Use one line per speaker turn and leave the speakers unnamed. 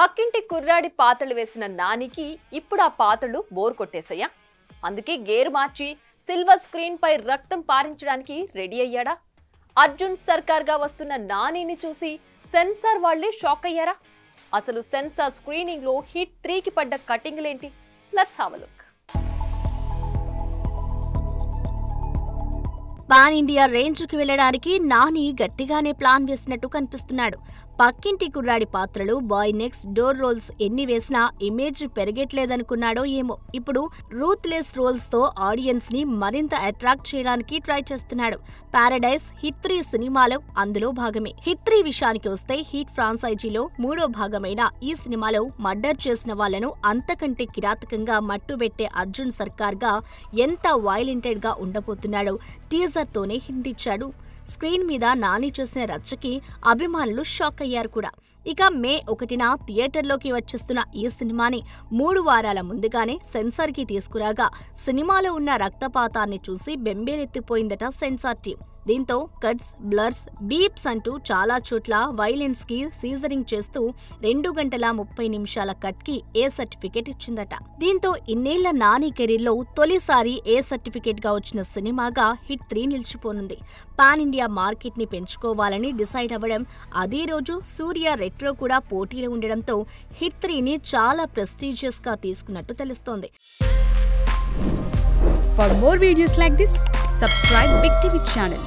పక్కింటి కుర్రాడి పాత్రలు వేసిన నానికి ఇప్పుడు ఆ పాత్రలు బోర్ కొట్టేసయ్యా. అందుకే గేరు మార్చి సిల్వర్ స్క్రీన్ పై రక్తం పారించడానికి రెడీ అయ్యాడా? అర్జున్ సర్కార్గా వస్తున్న నానిని చూసి సెన్సార్ వాళ్లే షాక్ అయ్యారా? అసలు సెన్సార్ స్క్రీనింగ్ లో హిట్ 3కి పడ్డ కటింగ్లేంటి? Let's have a look.
Pan India రేంజ్కి వెళ్లడానికి నాని గట్టిగానే ప్లాన్ వేసినట్టు కనిపిస్తున్నాడు. పక్కింటి కుర్రాడి పాత్రలు, బాయ్ నెక్స్ట్ డోర్ రోల్స్ ఎన్ని వేసినా ఇమేజ్ పెరిగట్లేదనుకున్నాడో ఏమో. ఇప్పుడు రూత్లెస్ రోల్స్ తో ఆడియన్స్ ని మరింత అట్రాక్ట్ చేయడానికి ట్రై చేస్తున్నాడు. పారడైజ్, హిట్ 3 సినిమాలో అందులో భాగమే. హిట్ 3 విషయానికి వస్తే హిట్ ఫ్రాంచైజీలో 3వ భాగమైన ఈ సినిమాలో మర్డర్ చేసిన వాళ్లను అంతకంటే కిరాతకంగా మట్టుబెట్టే అర్జున్ సర్కార్ గా ఎంత వైలెంటెడ్ గా ఉండబోతున్నాడో టీజర్ తోనే హింట్ ఇచ్చాడు. స్క్రీన్ మీద నాని చూసిన రచ్చకి అభిమానులు షాక్ అయ్యారు కూడా. ఇక మే 1న థియేటర్లోకి వచ్చేస్తున్న ఈ సినిమాని 3 వారాల ముందుగానే సెన్సార్కి తీసుకురాగా సినిమాలో ఉన్న రక్తపాతాన్ని చూసి బెంబేలెత్తిపోయిందట సెన్సార్ టీం. దీంతో కట్స్, బ్లర్స్, బీప్స్ అంటూ చాలా చోట్ల వైలెన్స్ కి సీజరింగ్ చేస్తూ 2 గంటల 30 నిమిషాల కట్ కి ఏ సర్టిఫికేట్ ఇచ్చిందట. దీంతో ఇన్నేళ్ల నాని కెరీర్ లో తొలిసారి ఏ సర్టిఫికేట్ గా వచ్చిన సినిమాగా హిట్ 3 నిలిచిపోనుంది. పాన్ ఇండియా మార్కెట్ ని పెంచుకోవాలని డిసైడ్ అవ్వడం, అదే రోజు సూర్య రెట్రో కూడా పోటీలో ఉండడంతో హిట్ 3ని చాలా ప్రెస్టీజియస్ గా తీసుకున్నట్టు తెలుస్తోంది.
For more videos like this, subscribe Big TV channel.